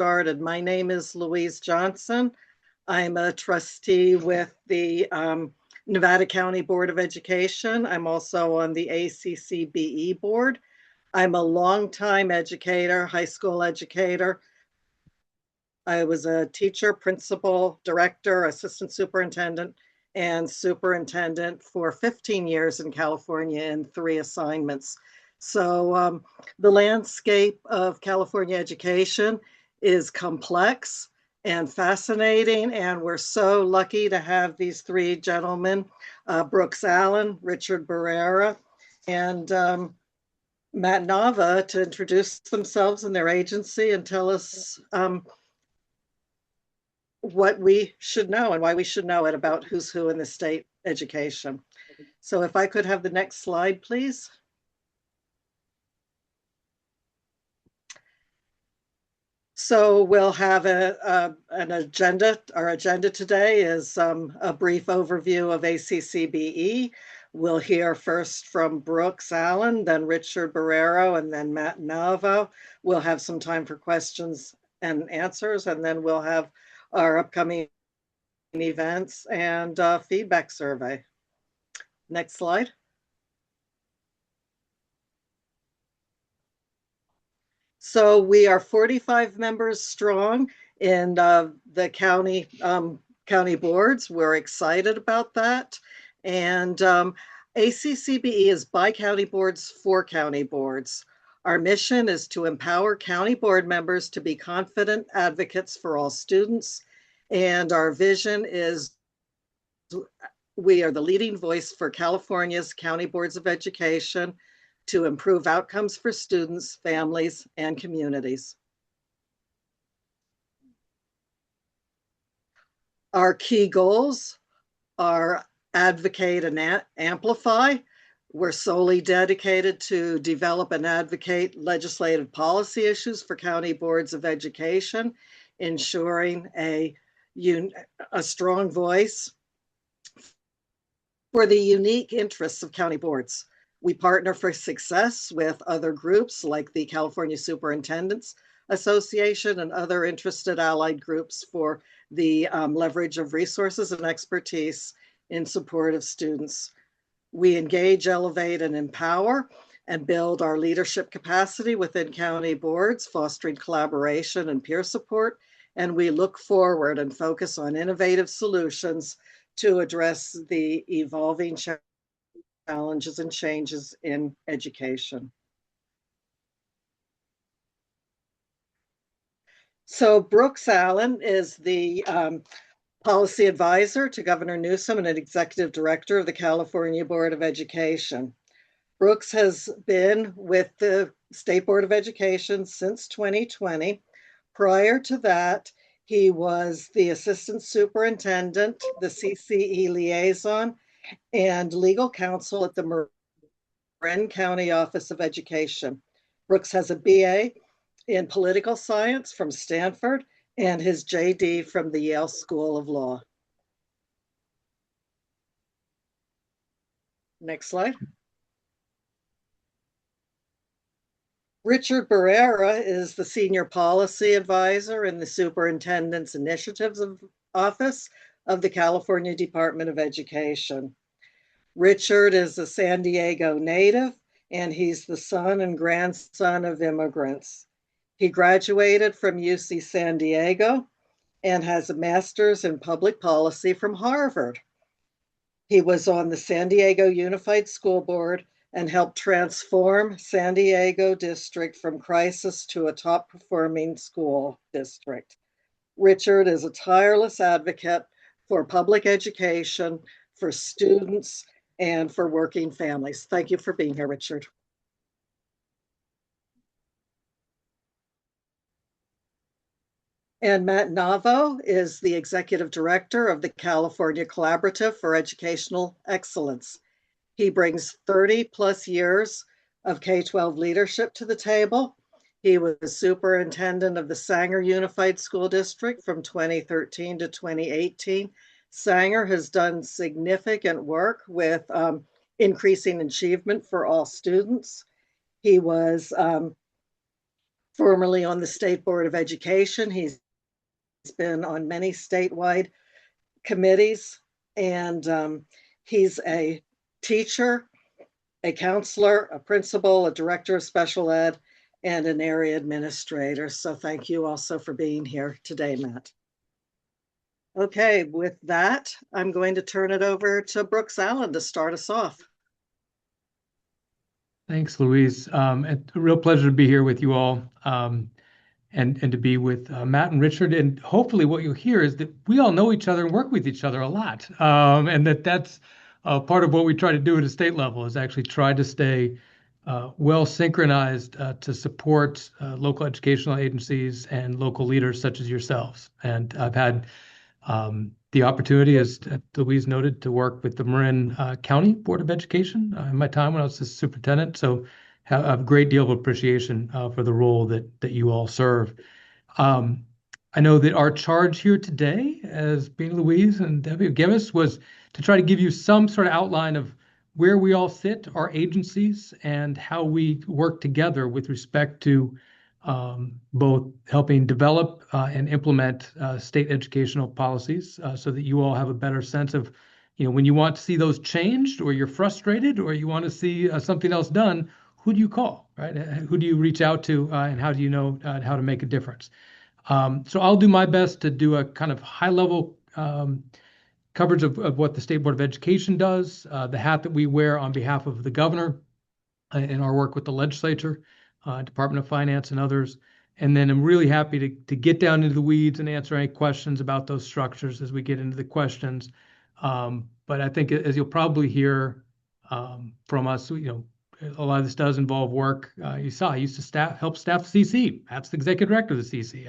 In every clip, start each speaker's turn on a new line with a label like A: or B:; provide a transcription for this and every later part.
A: started. My name is Louise Johnson. I'm a trustee with the Nevada County Board of Education. I'm also on the ACCBE board. I'm a longtime educator, high school educator. I was a teacher, principal, director, assistant superintendent, and superintendent for 15 years in California in 3 assignments. So the landscape of California education is complex and fascinating, and we're so lucky to have these 3 gentlemen, Brooks Allen, Richard Barrera, and Matt Nava, to introduce themselves and their agency and tell us what we should know and why we should know it about who's who in the state education. So if I could have the next slide, please. So we'll have an agenda. Our agenda today is a brief overview of ACCBE. We'll hear first from Brooks Allen, then Richard Barrero, and then Matt Nava. We'll have some time for questions and answers, and then we'll have our upcoming events and feedback survey. Next slide. So we are 45 members strong in the county boards. We're excited about that. And ACCBE is by county boards for county boards. Our mission is to empower county board members to be confident advocates for all students. And our vision is we are the leading voice for California's county boards of education to improve outcomes for students, families, and communities. Our key goals are advocate and amplify. We're solely dedicated to develop and advocate legislative policy issues for county boards of education, ensuring a strong voice for the unique interests of county boards. We partner for success with other groups like the California Superintendents Association and other interested allied groups for the leverage of resources and expertise in support of students. We engage, elevate, and empower and build our leadership capacity within county boards, fostering collaboration and peer support. And we look forward and focus on innovative solutions to address the evolving challenges and changes in education. So Brooks Allen is the policy advisor to Governor Newsom and an executive director of the California Board of Education. Brooks has been with the State Board of Education since 2020. Prior to that, he was the assistant superintendent, the CCE liaison, and legal counsel at the Marin County Office of Education. Brooks has a BA in political science from Stanford and his JD from the Yale School of Law. Next slide. Richard Barrera is the senior policy advisor in the Superintendent's Initiatives Office of the California Department of Education. Richard is a San Diego native, and he's the son and grandson of immigrants. He graduated from UC San Diego and has a master's in public policy from Harvard. He was on the San Diego Unified School Board and helped transform San Diego district from crisis to a top performing school district. Richard is a tireless advocate for public education, for students, and for working families. Thank you for being here, Richard. And Matt Navo is the executive director of the California Collaborative for Educational Excellence. He brings 30 plus years of K-12 leadership to the table. He was superintendent of the Sanger Unified School District from 2013 to 2018. Sanger has done significant work with increasing achievement for all students. He was formerly on the State Board of Education. He's been on many statewide committees, and he's a teacher, a counselor, a principal, a director of special ed, and an area administrator. So thank you also for being here today, Matt. Okay, with that, I'm going to turn it over to Brooks Allen to start us off.
B: Thanks, Louise. It's a real pleasure to be here with you all, and to be with Matt and Richard. And hopefully what you'll hear is that we all know each other and work with each other a lot. And that's part of what we try to do at a state level, is actually try to stay well synchronized to support local educational agencies and local leaders such as yourselves. And I've had the opportunity, as Louise noted, to work with the Marin County Board of Education in my time when I was the superintendent. So have a great deal of appreciation for the role that you all serve. I know that our charge here today, as being Louise and Debbie give us, was to try to give you some sort of outline of where we all sit, our agencies, and how we work together with respect to both helping develop and implement state educational policies, so that you all have a better sense of, when you want to see those changed, or you're frustrated, or you want to see something else done, who do you call, right? Who do you reach out to, and how do you know how to make a difference? So I'll do my best to do a kind of high-level coverage of what the State Board of Education does, the hat that we wear on behalf of the governor in our work with the legislature, Department of Finance, and others. And then I'm really happy to get down into the weeds and answer any questions about those structures as we get into the questions. But I think, as you'll probably hear from us, a lot of this does involve work. You saw I used to help staff the CC. That's the executive director of the CC.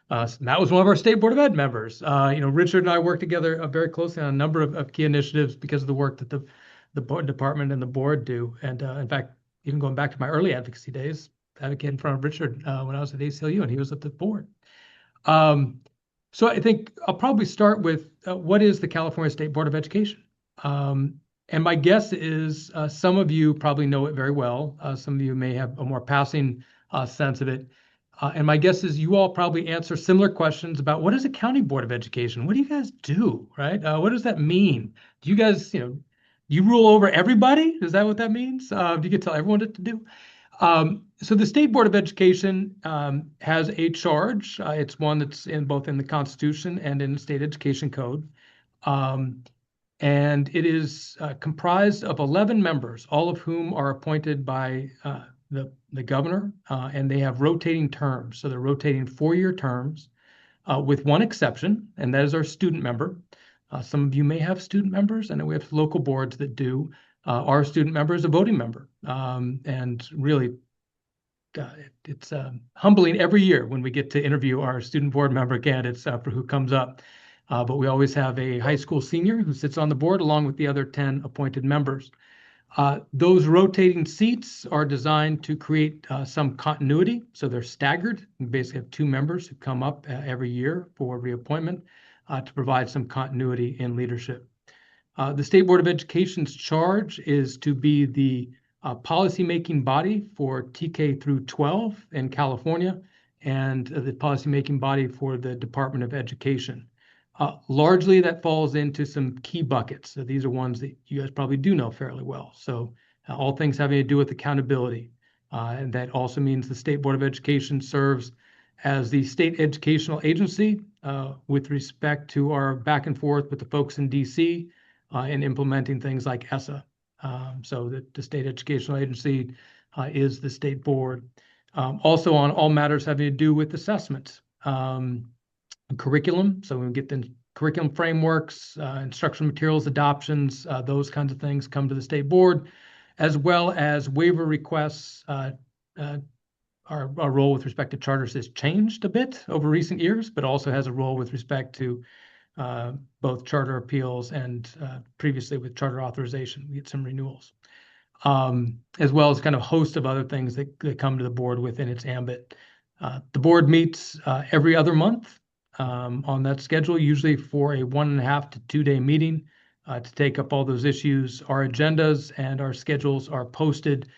B: That was one of our State Board of Ed members. Richard and I work together very closely on a number of key initiatives because of the work that the board department and the board do. And in fact, even going back to my early advocacy days, advocating in front of Richard when I was at ACLU and he was at the board. So I think I'll probably start with what is the California State Board of Education? And my guess is some of you probably know it very well. Some of you may have a more passing sense of it. And my guess is you all probably answer similar questions about what is a county board of education? What do you guys do, right? What does that mean? Do you guys, you rule over everybody? Is that what that means? Do you get to tell everyone what to do? So the State Board of Education has a charge. It's one that's both in the Constitution and in the State Education Code. And it is comprised of 11 members, all of whom are appointed by the governor, and they have rotating terms. So they're rotating 4-year terms with one exception, and that is our student member. Some of you may have student members, and we have local boards that do. Our student member is a voting member, and really it's humbling every year when we get to interview our student board member candidates for who comes up. But we always have a high school senior who sits on the board along with the other 10 appointed members. Those rotating seats are designed to create some continuity. So they're staggered. We basically have 2 members who come up every year for reappointment to provide some continuity in leadership. The State Board of Education's charge is to be the policymaking body for TK through 12 in California and the policymaking body for the Department of Education. Largely, that falls into some key buckets. So these are ones that you guys probably do know fairly well. So all things having to do with accountability. And that also means the State Board of Education serves as the state educational agency with respect to our back and forth with the folks in DC in implementing things like ESSA. So the state educational agency is the state board. Also on all matters having to do with assessments. Curriculum, so we get the curriculum frameworks, instructional materials adoptions, those kinds of things come to the state board, as well as waiver requests. Our role with respect to charters has changed a bit over recent years, but also has a role with respect to both charter appeals and previously with charter authorization. We get some renewals, as well as kind of a host of other things that come to the board within its ambit. The board meets every other month. On that schedule, usually for a 1.5 to 2 day meeting to take up all those issues. Our agendas and our schedules are posted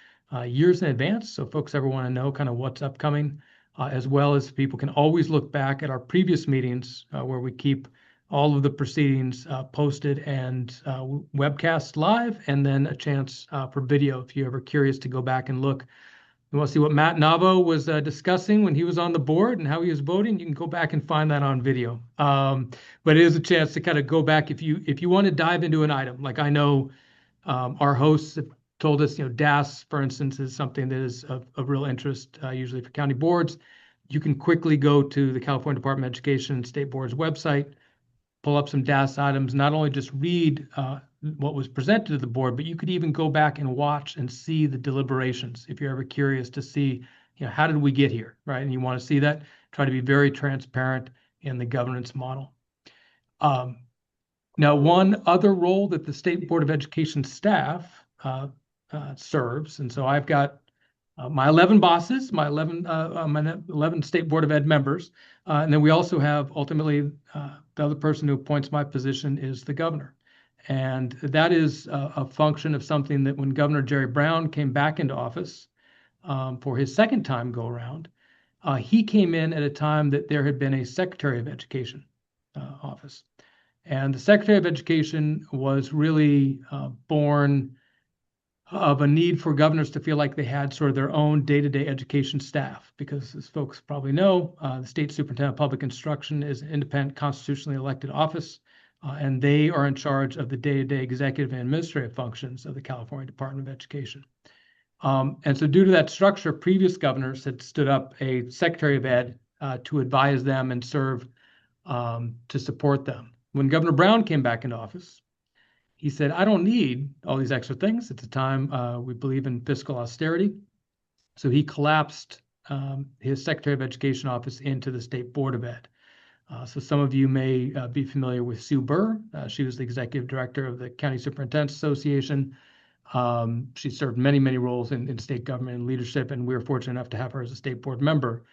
B: years in advance. So folks ever want to know kind of what's upcoming, as well as people can always look back at our previous meetings where we keep all of the proceedings posted and webcast live, and then a chance for video if you're ever curious to go back and look. You want to see what Matt Navo was discussing when he was on the board and how he was voting, you can go back and find that on video. But it is a chance to kind of go back if you want to dive into an item. Like I know our hosts have told us, DAS, for instance, is something that is of real interest, usually for county boards. You can quickly go to the California Department of Education and State Board's website, pull up some DAS items, not only just read what was presented to the board, but you could even go back and watch and see the deliberations if you're ever curious to see, how did we get here, right? And you want to see that, try to be very transparent in the governance model. Now, one other role that the State Board of Education staff serves, and so I've got my 11 bosses, my 11 State Board of Ed members, and then we also have ultimately the other person who appoints my position is the governor. And that is a function of something that when Governor Jerry Brown came back into office for his second time go around, he came in at a time that there had been a Secretary of Education office. And the Secretary of Education was really born of a need for governors to feel like they had sort of their own day-to-day education staff, because as folks probably know, the State Superintendent of Public Instruction is an independent constitutionally elected office, and they are in charge of the day-to-day executive and administrative functions of the California Department of Education. And so due to that structure, previous governors had stood up a Secretary of Ed to advise them and serve to support them. When Governor Brown came back into office, he said, I don't need all these extra things. At the time, we believe in fiscal austerity. So he collapsed his Secretary of Education office into the State Board of Ed. So some of you may be familiar with Sue Burr. She was the executive director of the County Superintendents Association. She served many, many roles in state government and leadership, and we were fortunate enough to have her as a state board member.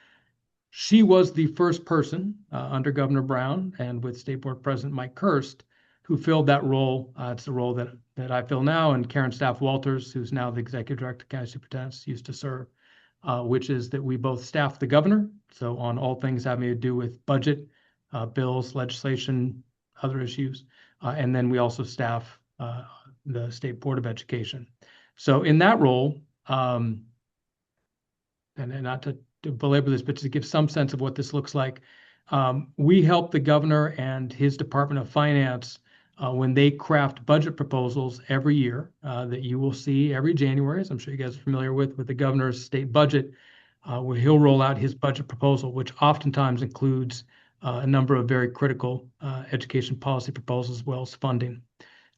B: She was the first person under Governor Brown and with State Board President Mike Kirst who filled that role. It's the role that I fill now, and Karen Staff Walters, who's now the executive director of County Superintendents, used to serve, which is that we both staff the governor. So on all things having to do with budget, bills, legislation, other issues, and then we also staff the State Board of Education. So in that role, and not to belabor this, but to give some sense of what this looks like, we help the governor and his Department of Finance when they craft budget proposals every year that you will see every January, as I'm sure you guys are familiar with the governor's state budget, where he'll roll out his budget proposal, which oftentimes includes a number of very critical education policy proposals, as well as funding,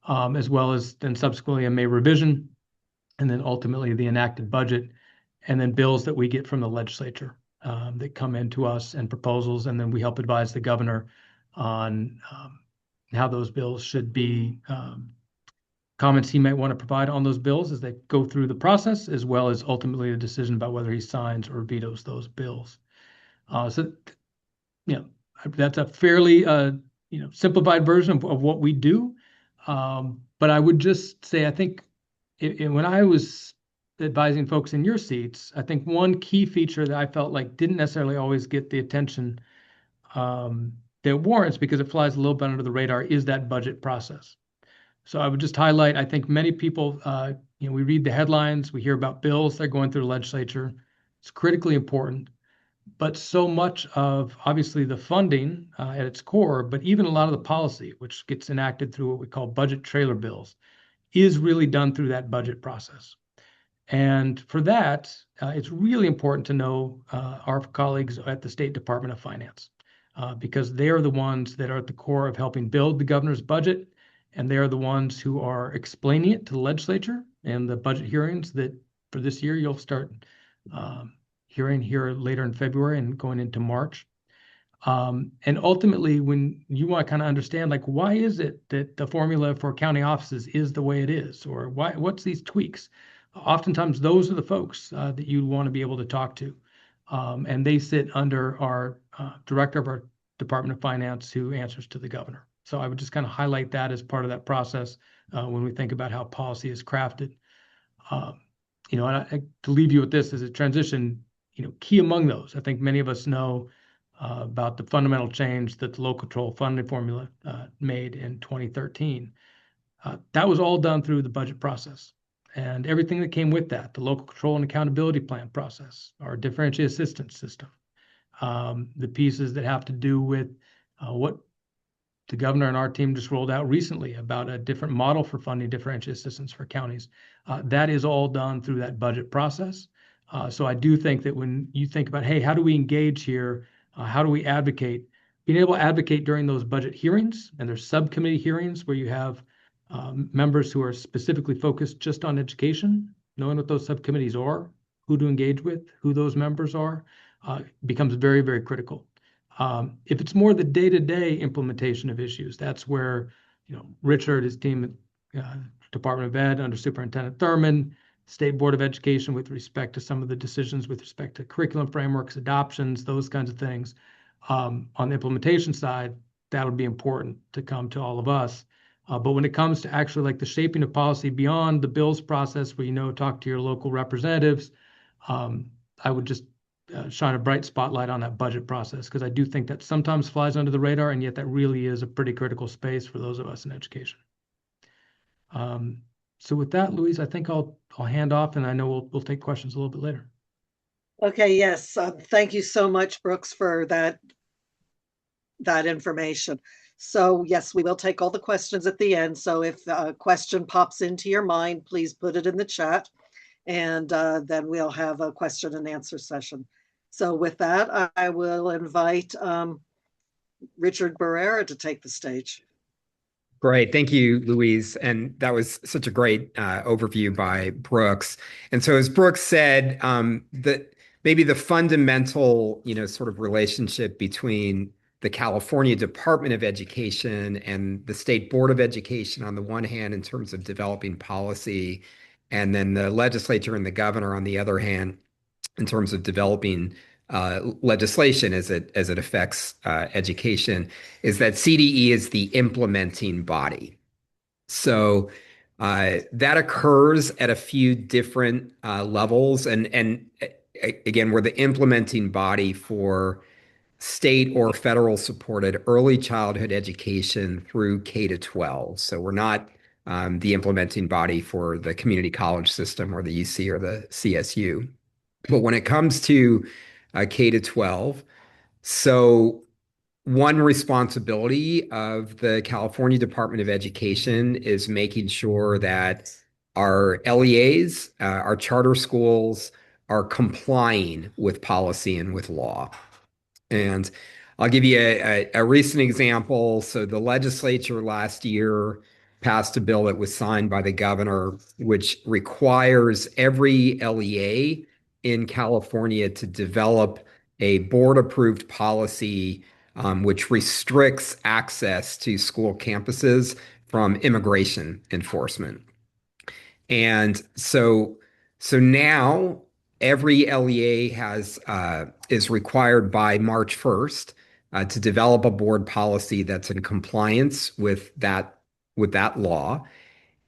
B: as well as then subsequently a May revision, and then ultimately the enacted budget, and then bills that we get from the legislature that come into us and proposals, and then we help advise the governor on how those bills should be, comments he might want to provide on those bills as they go through the process, as well as ultimately a decision about whether he signs or vetoes those bills. So, that's a fairly, simplified version of what we do. But I would just say, I think when I was advising folks in your seats, I think one key feature that I felt like didn't necessarily always get the attention that warrants, because it flies a little bit under the radar, is that budget process. So I would just highlight, I think many people, we read the headlines, we hear about bills that are going through the legislature. It's critically important, but so much of obviously the funding at its core, but even a lot of the policy, which gets enacted through what we call budget trailer bills, is really done through that budget process. And for that, it's really important to know our colleagues at the State Department of Finance, because they are the ones that are at the core of helping build the governor's budget, and they are the ones who are explaining it to the legislature and the budget hearings that for this year you'll start hearing here later in February and going into March. And ultimately, when you want to kind of understand, like, why is it that the formula for county offices is the way it is, or what's these tweaks? Oftentimes, those are the folks that you want to be able to talk to. And they sit under our director of our Department of Finance, who answers to the governor. So I would just kind of highlight that as part of that process when we think about how policy is crafted. And to leave you with this as a transition, key among those, I think many of us know about the fundamental change that the local control funding formula made in 2013. That was all done through the budget process and everything that came with that, the local control and accountability plan process, our differentiated assistance system, the pieces that have to do with what the governor and our team just rolled out recently about a different model for funding differentiated assistance for counties. That is all done through that budget process. So I do think that when you think about, hey, how do we engage here? How do we advocate? Being able to advocate during those budget hearings, and there's subcommittee hearings where you have members who are specifically focused just on education, knowing what those subcommittees are, who to engage with, who those members are, becomes very, very critical. If it's more the day-to-day implementation of issues, that's where Richard, his team at Department of Ed under Superintendent Thurman, State Board of Education with respect to some of the decisions with respect to curriculum frameworks, adoptions, those kinds of things. On the implementation side, that'll be important to come to all of us. But when it comes to actually like the shaping of policy beyond the bills process where, talk to your local representatives, I would just shine a bright spotlight on that budget process, because I do think that sometimes flies under the radar, and yet that really is a pretty critical space for those of us in education. So with that, Louise, I think I'll hand off, and I know we'll take questions a little bit later.
A: Okay, yes. Thank you so much, Brooks, for that information. So yes, we will take all the questions at the end. So if a question pops into your mind, please put it in the chat, and then we'll have a question and answer session. So with that, I will invite Richard Barrera to take the stage.
C: Great. Thank you, Louise. And that was such a great overview by Brooks. And so as Brooks said, that maybe the fundamental, sort of relationship between the California Department of Education and the State Board of Education on the one hand, in terms of developing policy, and then the legislature and the governor on the other hand, in terms of developing legislation as it affects education, is that CDE is the implementing body. So that occurs at a few different levels, and again, we're the implementing body for state or federal supported early childhood education through K-12. So we're not the implementing body for the community college system or the UC or the CSU. But when it comes to K-12, so one responsibility of the California Department of Education is making sure that our LEAs, our charter schools, are complying with policy and with law. And I'll give you a recent example. So the legislature last year passed a bill that was signed by the governor, which requires every LEA in California to develop a board-approved policy which restricts access to school campuses from immigration enforcement. And so now every LEA is required by March 1st to develop a board policy that's in compliance with that law.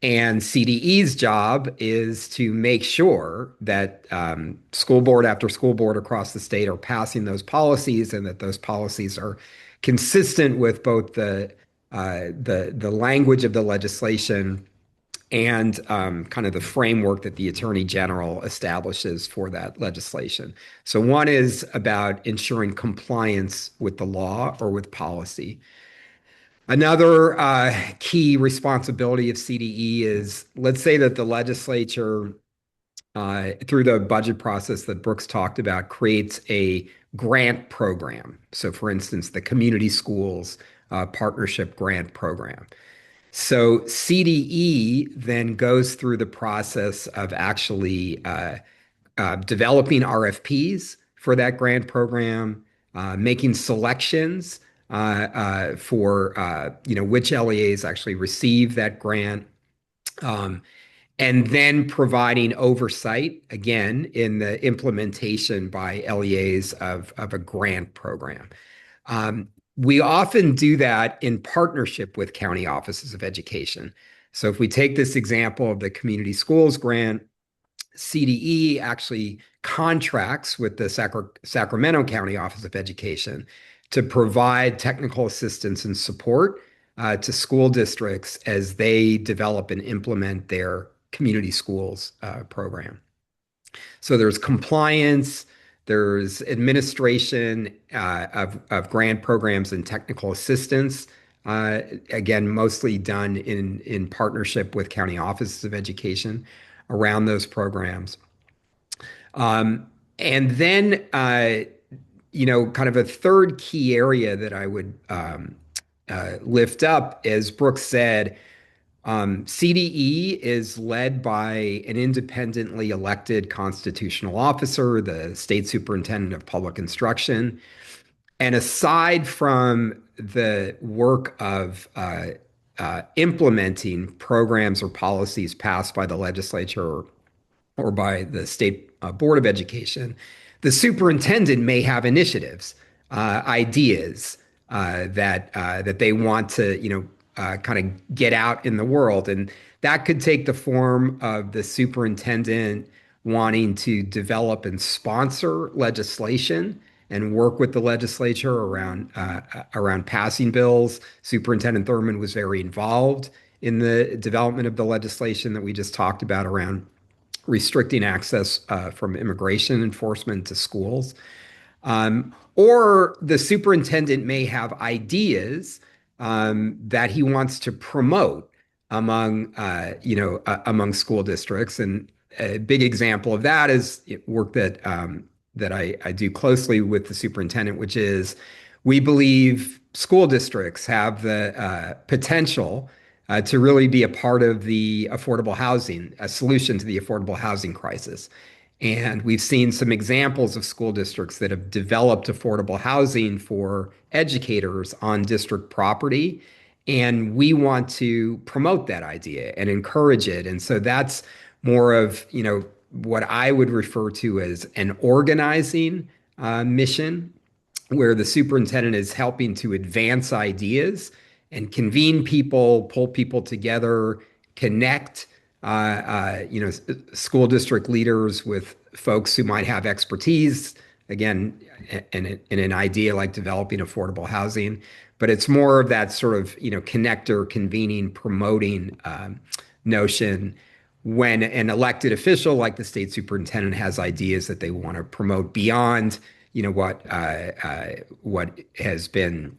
C: And CDE's job is to make sure that school board after school board across the state are passing those policies, and that those policies are consistent with both the language of the legislation and kind of the framework that the Attorney General establishes for that legislation. So one is about ensuring compliance with the law or with policy. Another key responsibility of CDE is, let's say that the legislature, through the budget process that Brooks talked about, creates a grant program. So for instance, the Community Schools Partnership Grant Program. So CDE then goes through the process of actually developing RFPs for that grant program, making selections for which LEAs actually receive that grant, and then providing oversight again in the implementation by LEAs of a grant program. We often do that in partnership with county offices of education. So if we take this example of the Community Schools Grant, CDE actually contracts with the Sacramento County Office of Education to provide technical assistance and support to school districts as they develop and implement their community schools program. So there's compliance, there's administration of grant programs and technical assistance. Again, mostly done in partnership with county offices of education around those programs. And then, kind of a third key area that I would lift up, as Brooks said, CDE is led by an independently elected constitutional officer, the state superintendent of public instruction. And aside from the work of implementing programs or policies passed by the legislature or by the state board of education, the superintendent may have initiatives, ideas that they want to, kind of get out in the world. And that could take the form of the superintendent wanting to develop and sponsor legislation and work with the legislature around passing bills. Superintendent Thurmond was very involved in the development of the legislation that we just talked about around restricting access from immigration enforcement to schools. Or the superintendent may have ideas that he wants to promote among school districts. And a big example of that is work that I do closely with the superintendent, which is we believe school districts have the potential to really be a part of the affordable housing, a solution to the affordable housing crisis. And we've seen some examples of school districts that have developed affordable housing for educators on district property. And we want to promote that idea and encourage it. And so that's more of, what I would refer to as an organizing mission, where the superintendent is helping to advance ideas and convene people, pull people together, connect school district leaders with folks who might have expertise, again, in an idea like developing affordable housing. But it's more of that sort of, connector, convening, promoting notion when an elected official like the state superintendent has ideas that they want to promote beyond, what has been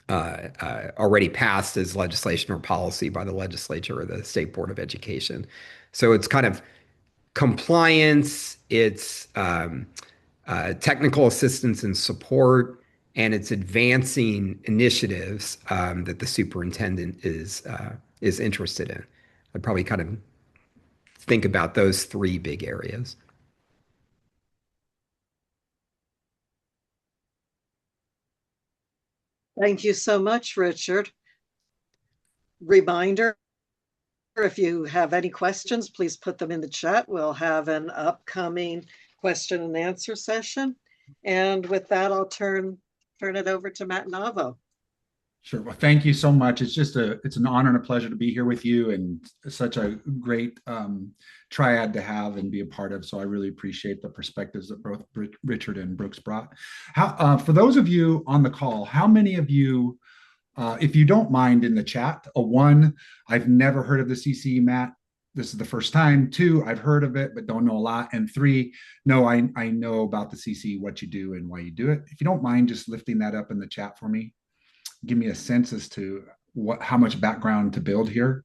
C: already passed as legislation or policy by the legislature or the State Board of Education. So it's kind of compliance, it's technical assistance and support, and it's advancing initiatives that the superintendent is interested in. I'd probably kind of think about those three big areas.
A: Thank you so much, Richard. Reminder, if you have any questions, please put them in the chat. We'll have an upcoming question and answer session. And with that, I'll turn it over to Matt Navo.
D: Sure. Well, thank you so much. It's an honor and a pleasure to be here with you, and such a great triad to have and be a part of. So I really appreciate the perspectives that both Richard and Brooks brought. For those of you on the call, how many of you, if you don't mind in the chat, one, I've never heard of the CCE, Matt. This is the first time. Two, I've heard of it, but don't know a lot. And three, no, I know about the CCE, what you do and why you do it. If you don't mind just lifting that up in the chat for me. Give me a sense as to how much background to build here.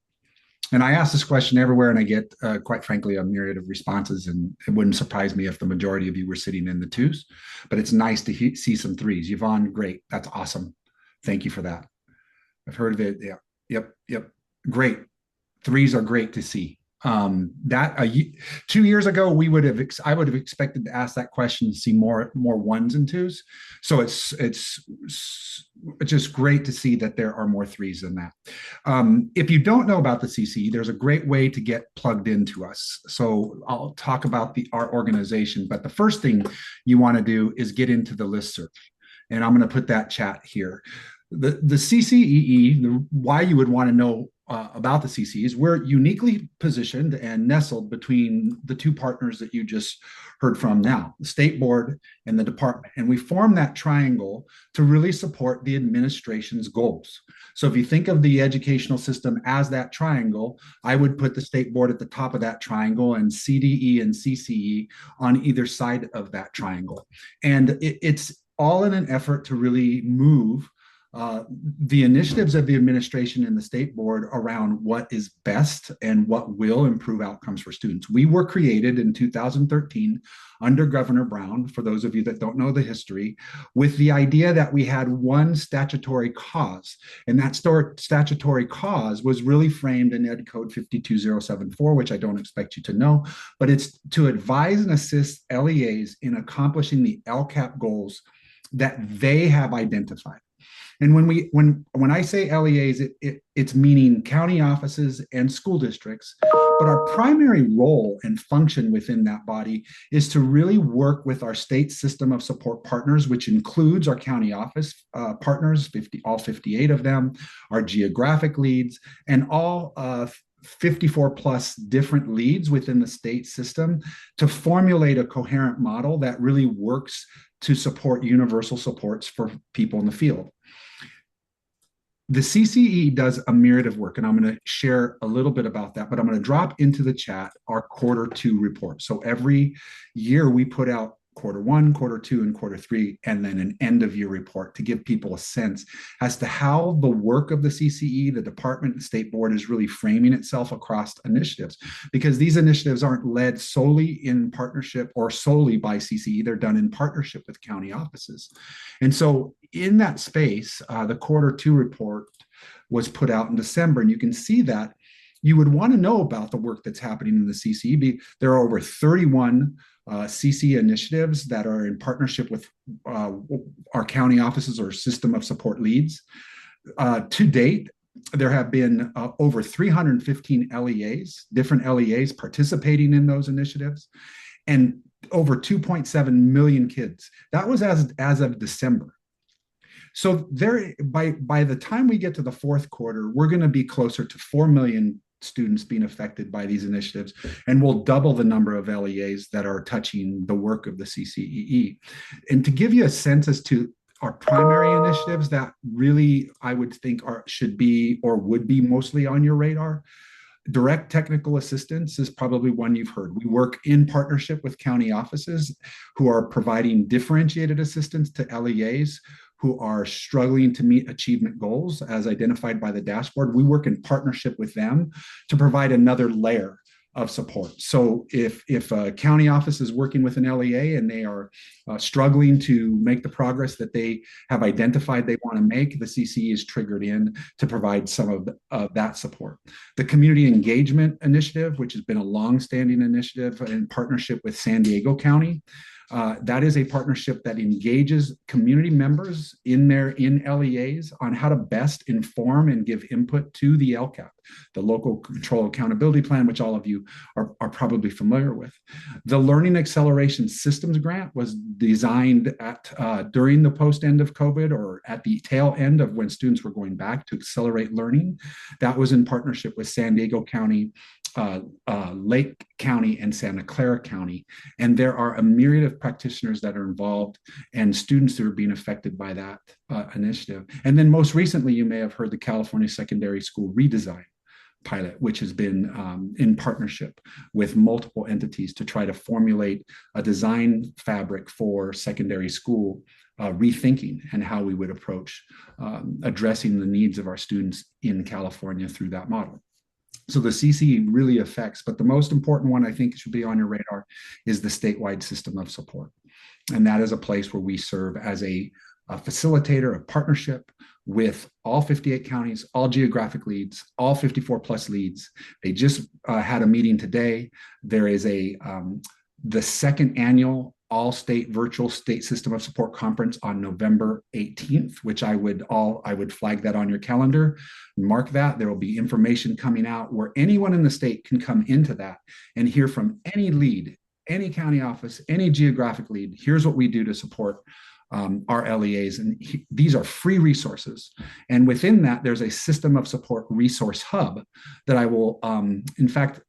D: And I ask this question everywhere, and I get, quite frankly, a myriad of responses. And it wouldn't surprise me if the majority of you were sitting in the twos, but it's nice to see some threes. Yvonne, great. That's awesome. Thank you for that. I've heard of it. Yeah. Yep. Great. Threes are great to see. 2 years ago, I would have expected to ask that question to see more ones and twos. So it's just great to see that there are more threes than that. If you don't know about the CCE, there's a great way to get plugged into us. So I'll talk about our organization, but the first thing you want to do is get into the listserv. And I'm going to put that chat here. The CCEE, why you would want to know about the CCEs, we're uniquely positioned and nestled between the two partners that you just heard from now, the state board and the department. And we form that triangle to really support the administration's goals. So if you think of the educational system as that triangle, I would put the state board at the top of that triangle and CDE and CCE on either side of that triangle. And it's all in an effort to really move the initiatives of the administration and the state board around what is best and what will improve outcomes for students. We were created in 2013 under Governor Brown, for those of you that don't know the history, with the idea that we had one statutory cause. And that statutory cause was really framed in Ed Code 52074, which I don't expect you to know, but it's to advise and assist LEAs in accomplishing the LCAP goals that they have identified. And when I say LEAs, it's meaning county offices and school districts. But our primary role and function within that body is to really work with our state system of support partners, which includes our county office partners, all 58 of them, our geographic leads, and all 54 plus different leads within the state system to formulate a coherent model that really works to support universal supports for people in the field. The CCE does a myriad of work, and I'm going to share a little bit about that, but I'm going to drop into the chat our Q2 report. So every year we put out Q1, Q2, and Q3, and then an end of year report to give people a sense as to how the work of the CCE, the department, and state board is really framing itself across initiatives, because these initiatives aren't led solely in partnership or solely by CCE. They're done in partnership with county offices. And so in that space, the Q2 report was put out in December, and you can see that you would want to know about the work that's happening in the CCE. There are over 31 CC initiatives that are in partnership with our county offices or system of support leads. To date, there have been over 315 LEAs, different LEAs participating in those initiatives, and over 2.7 million kids. That was as of December. So there, by the time we get to the fourth quarter, we're going to be closer to 4 million students being affected by these initiatives, and we'll double the number of LEAs that are touching the work of the CCEE. And to give you a sense as to our primary initiatives that really I would think should be or would be mostly on your radar, direct technical assistance is probably one you've heard. We work in partnership with county offices who are providing differentiated assistance to LEAs who are struggling to meet achievement goals as identified by the dashboard. We work in partnership with them to provide another layer of support. So if a county office is working with an LEA and they are struggling to make the progress that they have identified they want to make, the CCE is triggered in to provide some of that support. The Community Engagement Initiative, which has been a longstanding initiative in partnership with San Diego County, that is a partnership that engages community members in LEAs on how to best inform and give input to the LCAP, the Local Control Accountability Plan, which all of you are probably familiar with. The Learning Acceleration Systems Grant was designed during the post-end of COVID, or at the tail end of when students were going back to accelerate learning. That was in partnership with San Diego County, Lake County, and Santa Clara County. And there are a myriad of practitioners that are involved and students that are being affected by that initiative. And then most recently, you may have heard the California Secondary School Redesign pilot, which has been in partnership with multiple entities to try to formulate a design fabric for secondary school rethinking and how we would approach addressing the needs of our students in California through that model. So the CC really affects, but the most important one I think should be on your radar is the statewide system of support. And that is a place where we serve as a facilitator, a partnership with all 58 counties, all geographic leads, all 54 plus leads. They just had a meeting today. There is the second annual all-state virtual state system of support conference on November 18th, which I would flag that on your calendar. Mark that. There will be information coming out where anyone in the state can come into that and hear from any lead, any county office, any geographic lead. Here's what we do to support our LEAs. And these are free resources. And within that, there's a system of support resource hub that I will, in fact,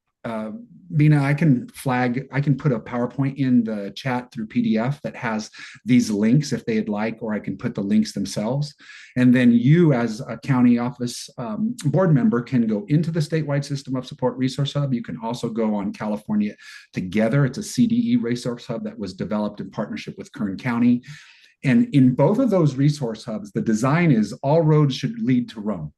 D: Bina, I can put a PowerPoint in the chat through PDF that has these links if they'd like, or I can put the links themselves. And then you as a county office board member can go into the statewide system of support resource hub. You can also go on California Together. It's a CDE resource hub that was developed in partnership with Kern County. And in both of those resource hubs, the design is all roads should lead to Rome.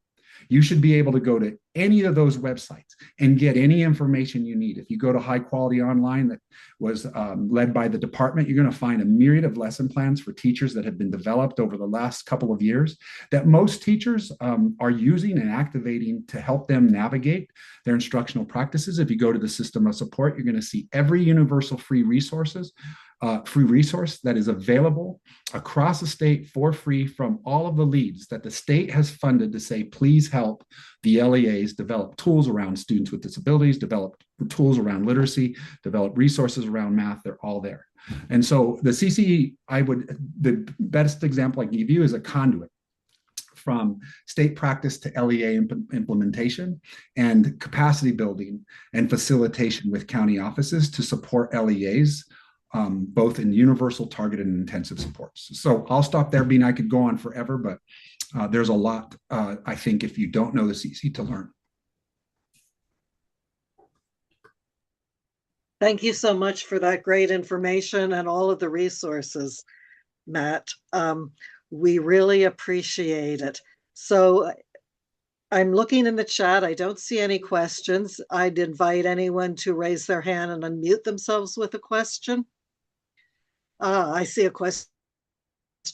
D: You should be able to go to any of those websites and get any information you need. If you go to High Quality Online that was led by the department, you're going to find a myriad of lesson plans for teachers that have been developed over the last couple of years that most teachers are using and activating to help them navigate their instructional practices. If you go to the system of support, you're going to see every universal free resource that is available across the state for free from all of the leads that the state has funded to say, please help the LEAs develop tools around students with disabilities, develop tools around literacy, develop resources around math. They're all there. And so the CCE, the best example I can give you is a conduit from state practice to LEA implementation and capacity building and facilitation with county offices to support LEAs, both in universal, targeted, and intensive supports. So I'll stop there, Bean. I could go on forever, but there's a lot, I think, if you don't know the CC, to learn.
A: Thank you so much for that great information and all of the resources, Matt. We really appreciate it. So I'm looking in the chat. I don't see any questions. I'd invite anyone to raise their hand and unmute themselves with a question. I see a question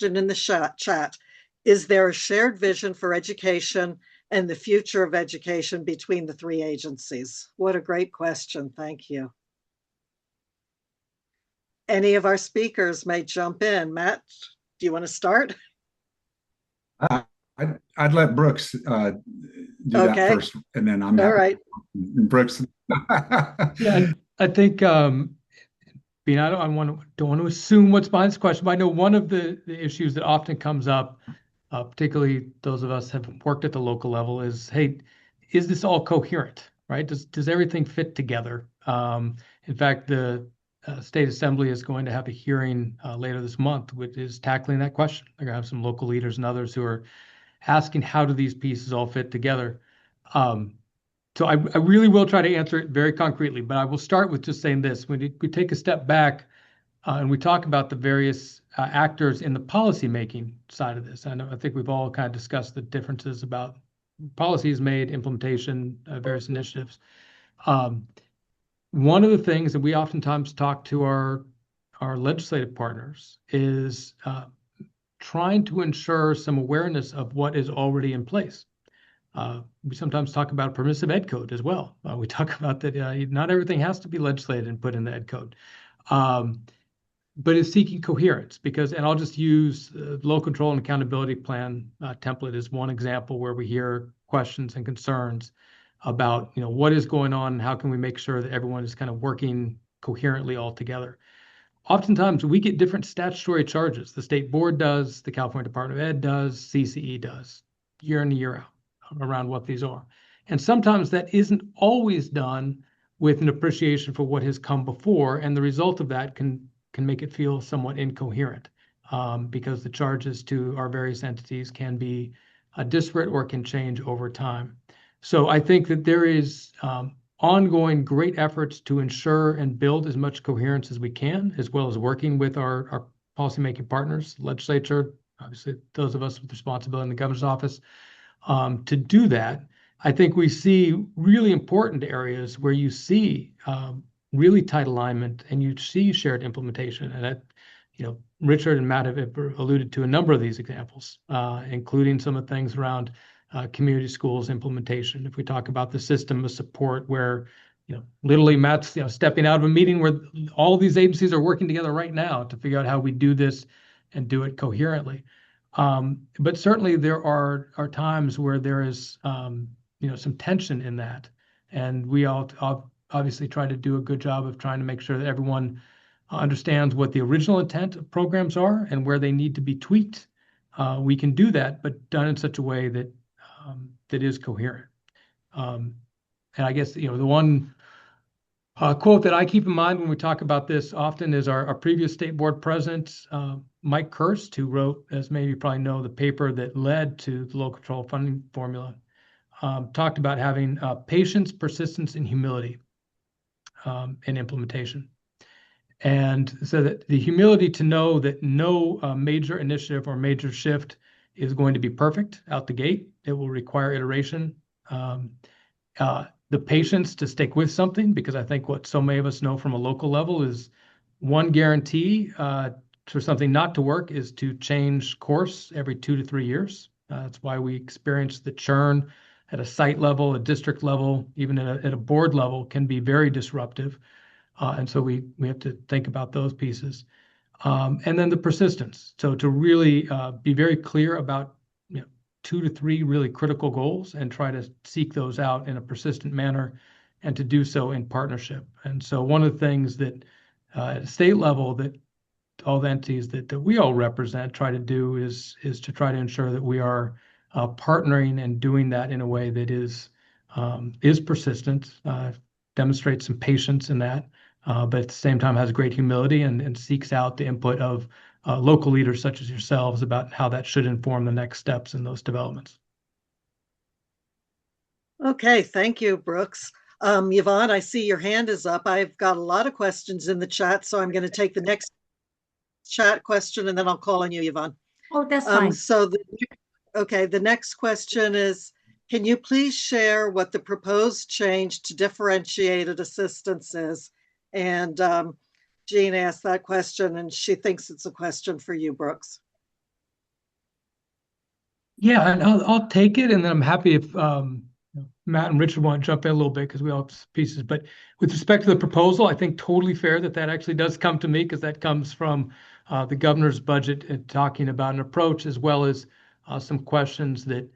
A: in the chat. Is there a shared vision for education and the future of education between the three agencies? What a great question. Thank you. Any of our speakers may jump in. Matt, do you want to start?
D: I'd let Brooks do that first, and then I'm
A: all right.
D: Brooks.
B: Yeah, I think Bean, I don't want to assume what's behind this question, but I know one of the issues that often comes up, particularly those of us have worked at the local level, is, hey, is this all coherent, right? Does everything fit together? In fact, the State Assembly is going to have a hearing later this month, which is tackling that question. They're going to have some local leaders and others who are asking, how do these pieces all fit together? So I really will try to answer it very concretely, but I will start with just saying this. When we take a step back and we talk about the various actors in the policymaking side of this, I think we've all kind of discussed the differences about policies made, implementation, various initiatives. One of the things that we oftentimes talk to our legislative partners is trying to ensure some awareness of what is already in place. We sometimes talk about permissive ed code as well. We talk about that not everything has to be legislated and put in the ed code, but it's seeking coherence because, and I'll just use local control and accountability plan template as one example where we hear questions and concerns about, what is going on and how can we make sure that everyone is kind of working coherently all together. Oftentimes we get different statutory charges. The state board does, the California Department of Ed does, CCE does, year in and year out around what these are. And sometimes that isn't always done with an appreciation for what has come before. And the result of that can make it feel somewhat incoherent because the charges to our various entities can be disparate or can change over time. So I think that there is ongoing great efforts to ensure and build as much coherence as we can, as well as working with our policymaking partners, legislature, obviously those of us with responsibility in the governor's office, to do that. I think we see really important areas where you see really tight alignment and you see shared implementation. And that, Richard and Matt have alluded to a number of these examples, including some of the things around community schools implementation. If we talk about the system of support where, literally Matt's stepping out of a meeting where all of these agencies are working together right now to figure out how we do this and do it coherently. But certainly there are times where there is, some tension in that. And we all obviously try to do a good job of trying to make sure that everyone understands what the original intent of programs are and where they need to be tweaked, we can do that, but done in such a way that that is coherent. And I guess, the one quote that I keep in mind when we talk about this often is our previous state board president, Mike Kirst, who wrote, as maybe you probably know, the paper that led to the local control funding formula, talked about having patience, persistence, and humility in implementation. And so that the humility to know that no major initiative or major shift is going to be perfect out the gate. It will require iteration. The patience to stick with something, because I think what so many of us know from a local level is one guarantee for something not to work is to change course every 2 to 3 years. That's why we experience the churn at a site level, a district level, even at a board level can be very disruptive. And so we have to think about those pieces. And then the persistence. So to really be very clear about 2 to 3 really critical goals and try to seek those out in a persistent manner and to do so in partnership. And so one of the things that at a state level that all the entities that we all represent try to do is to try to ensure that we are partnering and doing that in a way that is persistent, demonstrates some patience in that, but at the same time has great humility and seeks out the input of local leaders such as yourselves about how that should inform the next steps in those developments.
A: Okay, thank you, Brooks. Yvonne, I see your hand is up. I've got a lot of questions in the chat, so I'm going to take the next chat question and then I'll call on you, Yvonne.
E: Oh, that's fine.
A: The next question is, can you please share what the proposed change to differentiated assistance is? And Jean asked that question and she thinks it's a question for you, Brooks.
B: Yeah, and I'll take it, and then I'm happy if Matt and Richard want to jump in a little bit because we all have pieces. But with respect to the proposal, I think totally fair that actually does come to me because that comes from the governor's budget and talking about an approach as well as some questions that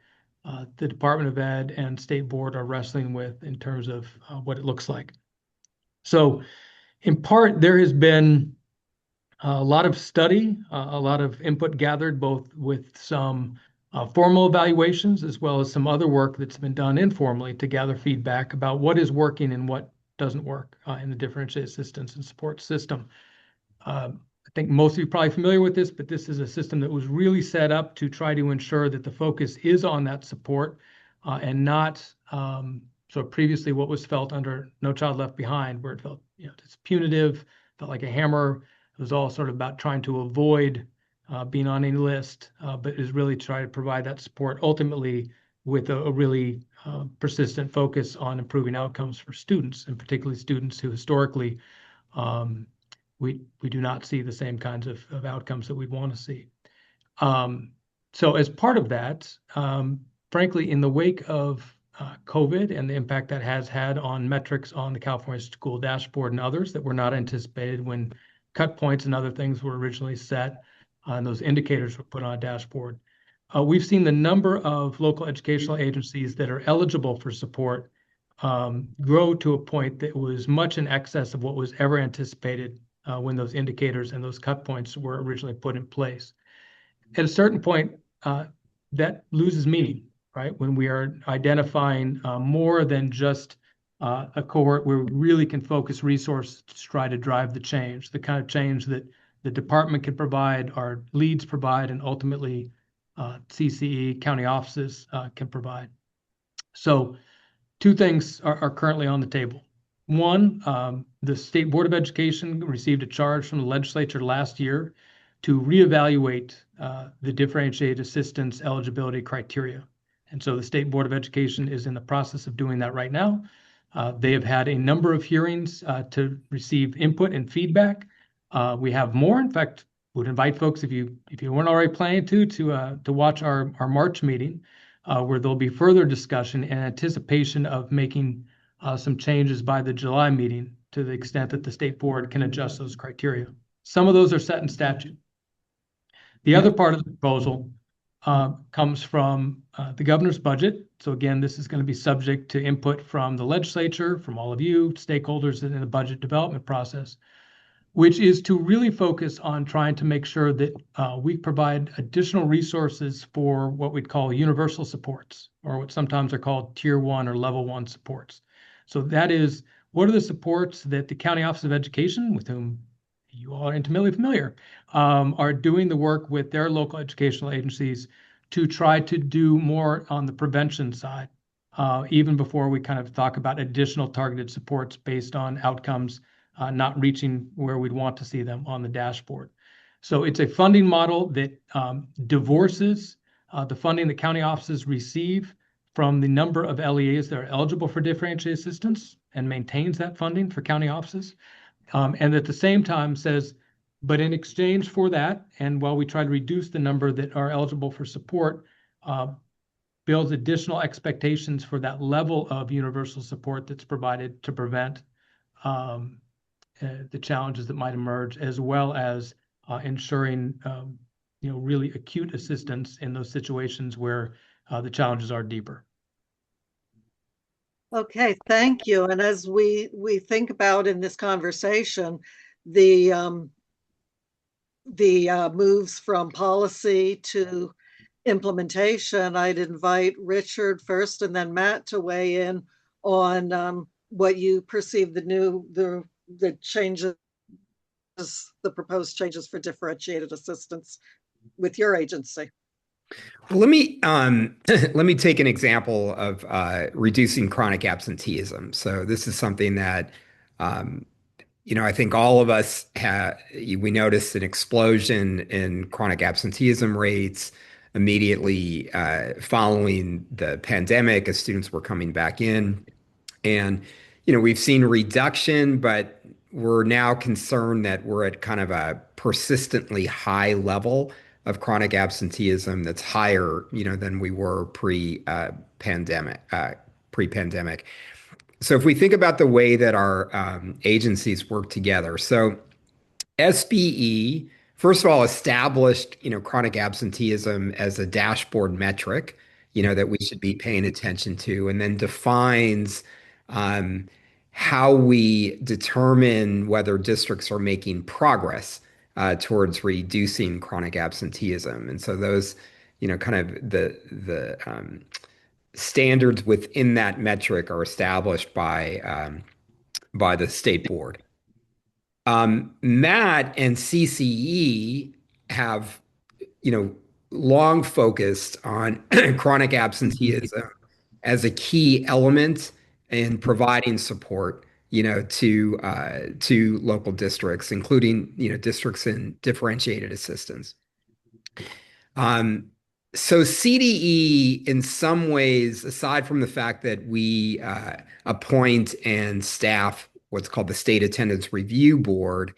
B: the Department of Ed and State Board are wrestling with in terms of what it looks like. So in part, there has been a lot of study, a lot of input gathered, both with some formal evaluations as well as some other work that's been done informally to gather feedback about what is working and what doesn't work in the differentiated assistance and support system. I think most of you are probably familiar with this, but this is a system that was really set up to try to ensure that the focus is on that support and not so previously what was felt under No Child Left Behind, where it felt it's punitive, felt like a hammer. It was all sort of about trying to avoid being on any list, but is really try to provide that support ultimately with a really persistent focus on improving outcomes for students, and particularly students who historically we do not see the same kinds of outcomes that we'd want to see. So as part of that, frankly, in the wake of COVID and the impact that has had on metrics on the California School Dashboard and others that were not anticipated when cut points and other things were originally set, and those indicators were put on a dashboard. We've seen the number of local educational agencies that are eligible for support grow to a point that was much in excess of what was ever anticipated when those indicators and those cut points were originally put in place. At a certain point, that loses meaning, right? When we are identifying more than just a cohort where we really can focus resources to try to drive the change, the kind of change that the department can provide, our leads provide, and ultimately CCE, county offices can provide. So 2 things are currently on the table. One, the State Board of Education received a charge from the legislature last year to reevaluate the differentiated assistance eligibility criteria. And so the State Board of Education is in the process of doing that right now. They have had a number of hearings to receive input and feedback. We have more. In fact, would invite folks, if you weren't already planning to watch our March meeting, where there'll be further discussion and anticipation of making some changes by the July meeting to the extent that the State Board can adjust those criteria. Some of those are set in statute. The other part of the proposal comes from the governor's budget. So again, this is going to be subject to input from the legislature, from all of you, stakeholders in the budget development process. which is to really focus on trying to make sure that we provide additional resources for what we'd call universal supports, or what sometimes are called tier 1 or level 1 supports. So that is, what are the supports that the County Office of Education, with whom you all are intimately familiar, are doing the work with their local educational agencies to try to do more on the prevention side, even before we kind of talk about additional targeted supports based on outcomes not reaching where we'd want to see them on the dashboard. So it's a funding model that divorces the funding that county offices receive from the number of LEAs that are eligible for differentiated assistance and maintains that funding for county offices. And at the same time says, but in exchange for that, and while we try to reduce the number that are eligible for support, builds additional expectations for that level of universal support that's provided to prevent the challenges that might emerge, as well as ensuring really acute assistance in those situations where the challenges are deeper.
A: Okay, thank you. And as we think about in this conversation, the moves from policy to implementation, I'd invite Richard first and then Matt to weigh in on what you perceive the changes, the proposed changes for differentiated assistance with your agency.
C: Well, let me let me take an example of reducing chronic absenteeism. So this is something that I think all of us we noticed an explosion in chronic absenteeism rates immediately following the pandemic as students were coming back in. And, we've seen reduction, but we're now concerned that we're at kind of a persistently high level of chronic absenteeism that's higher, than we were pre-pandemic. So if we think about the way that our agencies work together, so SBE, first of all, established, chronic absenteeism as a dashboard metric, that we should be paying attention to, and then defines how we determine whether districts are making progress towards reducing chronic absenteeism. And so those, kind of the standards within that metric are established by the state board. MAT and CCE have, long focused on chronic absenteeism as a key element in providing support, to local districts, including, districts in differentiated assistance. So CDE, in some ways, aside from the fact that we appoint and staff what's called the State Attendance Review Board,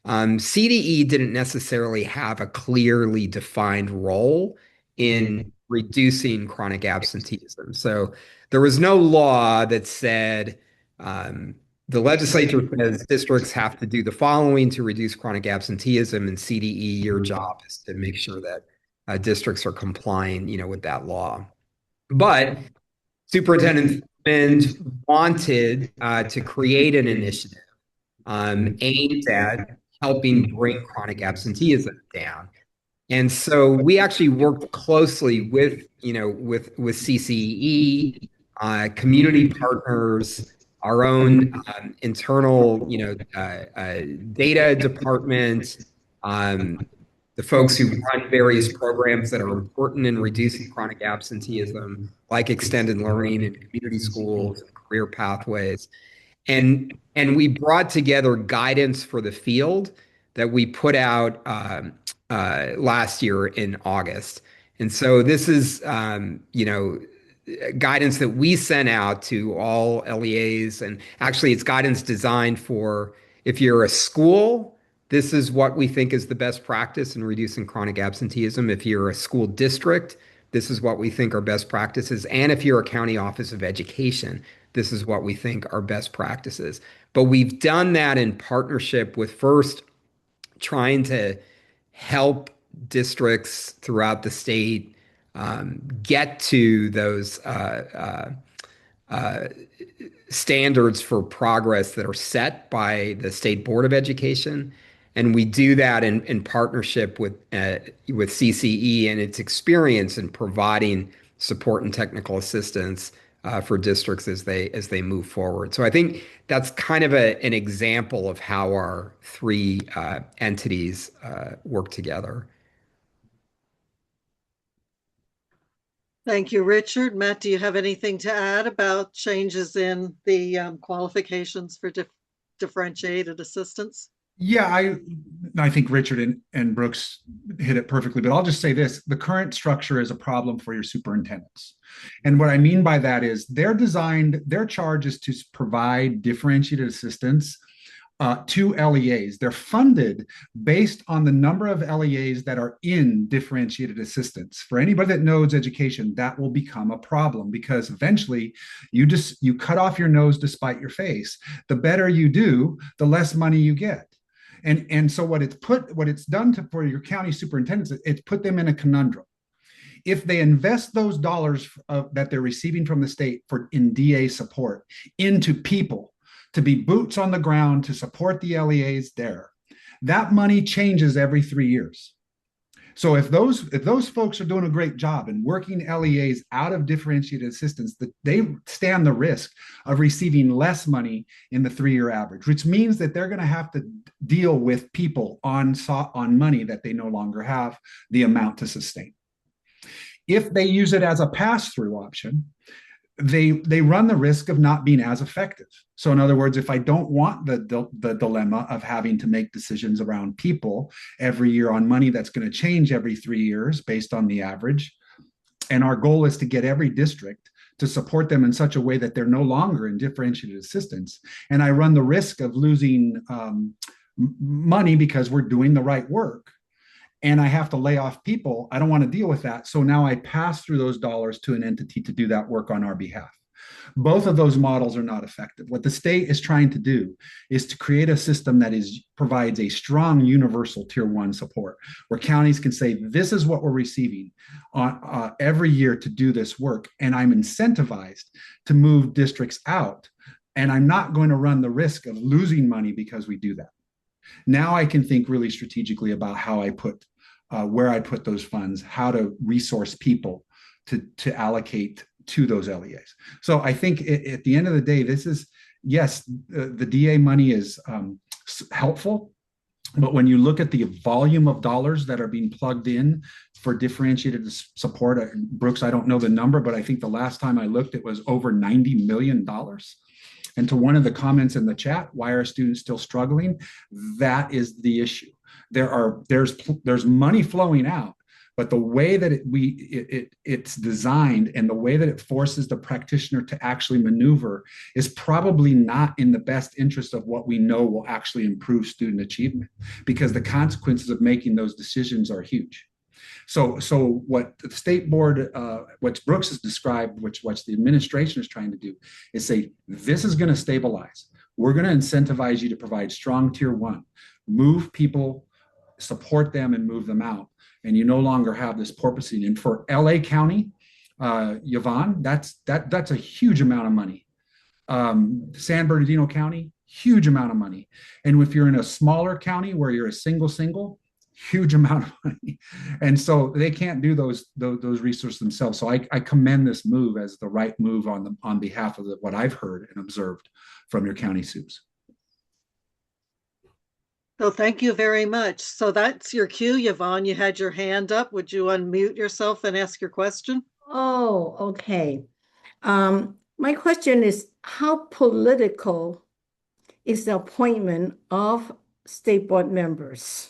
C: CDE didn't necessarily have a clearly defined role in reducing chronic absenteeism. So there was no law that said the legislature says districts have to do the following to reduce chronic absenteeism, and CDE, your job is to make sure that districts are complying, with that law. But Superintendent wanted to create an initiative aimed at helping bring chronic absenteeism down. And so we actually worked closely with CCE, community partners, our own internal, data department, the folks who run various programs that are important in reducing chronic absenteeism, like extended learning and community schools, and career pathways. And we brought together guidance for the field that we put out last year in August. And so this is, guidance that we sent out to all LEAs. And actually, it's guidance designed for, if you're a school, this is what we think is the best practice in reducing chronic absenteeism. If you're a school district, this is what we think are best practices. And if you're a county office of education, this is what we think are best practices. But we've done that in partnership with first trying to help districts throughout the state standards for progress that are set by the State Board of Education. And we do that in partnership with CCE and its experience in providing support and technical assistance for districts as they move forward. So I think that's kind of an example of how our three entities work together.
A: Thank you, Richard. Matt, do you have anything to add about changes in the qualifications for differentiated assistance?
D: Yeah, I think Richard and Brooks hit it perfectly, but I'll just say this: the current structure is a problem for your superintendents. And what I mean by that is they're designed, their charge is to provide differentiated assistance to LEAs. They're funded based on the number of LEAs that are in differentiated assistance. For anybody that knows education, that will become a problem because eventually you cut off your nose to spite your face. The better you do, the less money you get. And so what it's done for your county superintendents, it's put them in a conundrum. If they invest those dollars that they're receiving from the state in DA support into people to be boots on the ground to support the LEAs there, that money changes every 3 years. So if those folks are doing a great job and working LEAs out of differentiated assistance, that they stand the risk of receiving less money in the 3-year average, which means that they're going to have to deal with people on money that they no longer have the amount to sustain. If they use it as a pass-through option, they run the risk of not being as effective. So in other words, if I don't want the dilemma of having to make decisions around people every year on money that's going to change every 3 years based on the average, and our goal is to get every district to support them in such a way that they're no longer in differentiated assistance, and I run the risk of losing money because we're doing the right work, and I have to lay off people, I don't want to deal with that. So now I pass through those dollars to an entity to do that work on our behalf. Both of those models are not effective. What the state is trying to do is to create a system that provides a strong universal tier 1 support, where counties can say, this is what we're receiving every year to do this work, and I'm incentivized to move districts out, and I'm not going to run the risk of losing money because we do that. Now I can think really strategically about how I put where I put those funds, how to resource people to allocate to those LEAs. So I think at the end of the day, this is, yes, the DA money is helpful, but when you look at the volume of dollars that are being plugged in for differentiated support, Brooks, I don't know the number, but I think the last time I looked, it was over $90 million. And to one of the comments in the chat, why are students still struggling? That is the issue. There's money flowing out, but the way that it's designed and the way that it forces the practitioner to actually maneuver is probably not in the best interest of what we know will actually improve student achievement, because the consequences of making those decisions are huge. So what the state board, what Brooks has described, what the administration is trying to do, is say, this is going to stabilize. We're going to incentivize you to provide strong tier 1, move people, support them, and move them out. And you no longer have this porpoising. And for LA County, Yvonne, that's a huge amount of money. San Bernardino County, huge amount of money. And if you're in a smaller county where you're a single, huge amount of money. And so they can't do those resources themselves. So I commend this move as the right move on behalf of what I've heard and observed from your county SUBs.
A: So thank you very much. So that's your cue, Yvonne. You had your hand up. Would you unmute yourself and ask your question?
E: Oh, okay. My question is, how political is the appointment of state board members?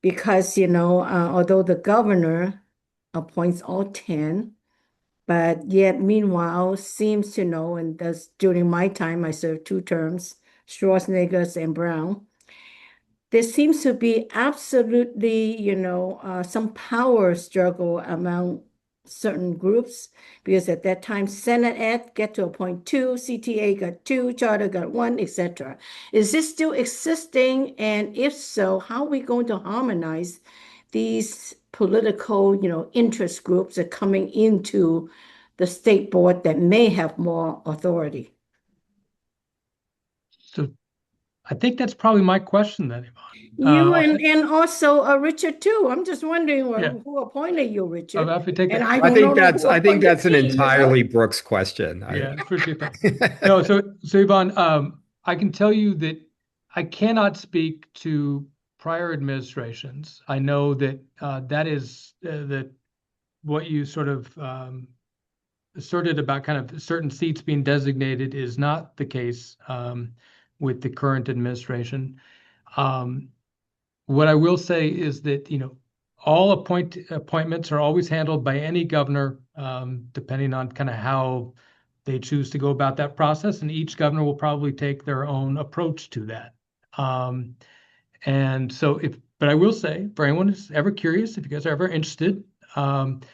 E: Because, although the governor appoints all 10, but yet meanwhile seems to know, and that's during my time, I served 2 terms, Schwarzenegger and Brown. There seems to be absolutely, some power struggle among certain groups, because at that time, Senate Ed get to appoint 2, CTA got 2, Charter got 1, etc. Is this still existing? And if so, how are we going to harmonize these political, interest groups that are coming into the state board that may have more authority?
B: I think that's probably my question then,
E: You
B: Yvonne.
E: and also Richard too. I'm just wondering
B: Yeah.
E: who appointed you,
B: I'm
E: Richard.
B: happy to take
E: And
B: that.
E: I
C: I
E: don't
C: think
E: know
C: that's
E: who
C: I think
E: appointed
C: that's an
E: me, you know?
C: entirely Brooks question.
B: Yeah, appreciate that. No, so Yvonne, I can tell you that I cannot speak to prior administrations. I know that that is that what you sort of asserted about kind of certain seats being designated is not the case with the current administration. What I will say is that, all appointments are always handled by any governor, depending on kind of how they choose to go about that process, and each governor will probably take their own approach to that. And so but I will say, for anyone who's ever curious, if you guys are ever interested, and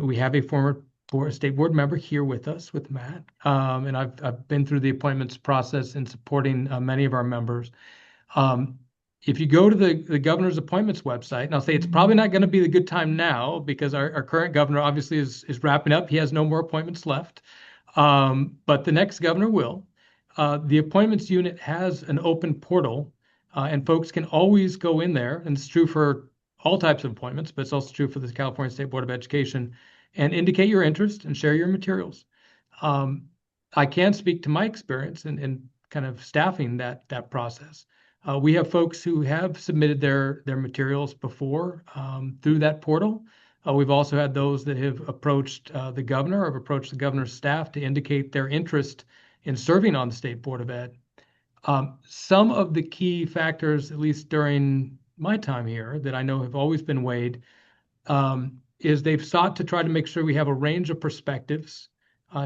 B: we have a former state board member here with us, with Matt, and I've been through the appointments process in supporting many of our members. If you go to the governor's appointments website, and I'll say it's probably not going to be the good time now because our current governor obviously is wrapping up. He has no more appointments left, but the next governor will. The appointments unit has an open portal, and folks can always go in there, and it's true for all types of appointments, but it's also true for the California State Board of Education, and indicate your interest and share your materials. I can speak to my experience in kind of staffing that process. We have folks who have submitted their materials before through that portal. We've also had those that have approached the governor or have approached the governor's staff to indicate their interest in serving on the State Board of Ed. Some of the key factors, at least during my time here, that I know have always been weighed, is they've sought to try to make sure we have a range of perspectives,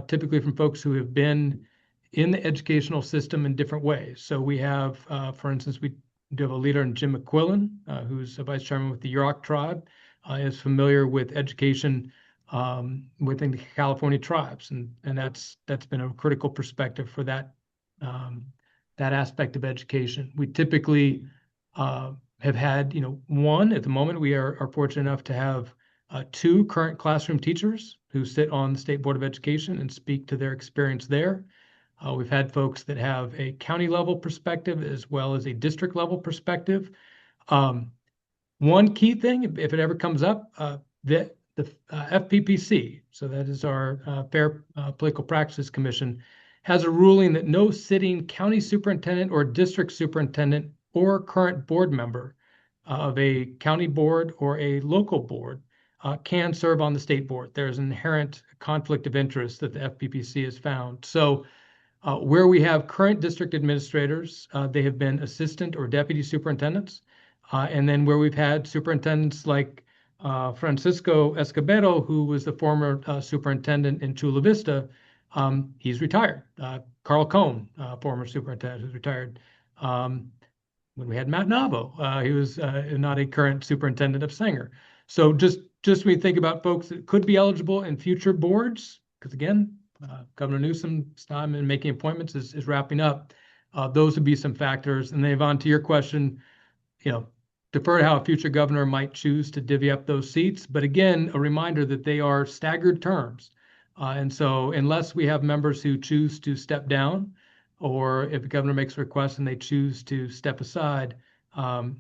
B: typically from folks who have been in the educational system in different ways. So we have, for instance, we do have a leader in Jim McQuillan, who's a vice chairman with the Yurok tribe, is familiar with education within the California tribes, and that's been a critical perspective for that aspect of education. We typically have had, one at the moment. We are fortunate enough to have 2 current classroom teachers who sit on the State Board of Education and speak to their experience there. We've had folks that have a county level perspective as well as a district level perspective. One key thing, if it ever comes up, the FPPC, so that is our Fair Political Practices Commission, has a ruling that no sitting county superintendent or district superintendent or current board member of a county board or a local board can serve on the state board. There's an inherent conflict of interest that the FPPC has found. So where we have current district administrators, they have been assistant or deputy superintendents. And then where we've had superintendents like Francisco Escobedo, who was the former superintendent in Chula Vista, he's retired. Carl Cohn, former superintendent, who's retired. When we had Matt Navo, he was not a current superintendent of Sanger. So just when we think about folks that could be eligible in future boards, because again, Governor Newsom's time in making appointments is wrapping up. Those would be some factors. And then Yvonne, to your question, defer to how a future governor might choose to divvy up those seats. But again, a reminder that they are staggered terms. And so unless we have members who choose to step down, or if the governor makes a request and they choose to step aside,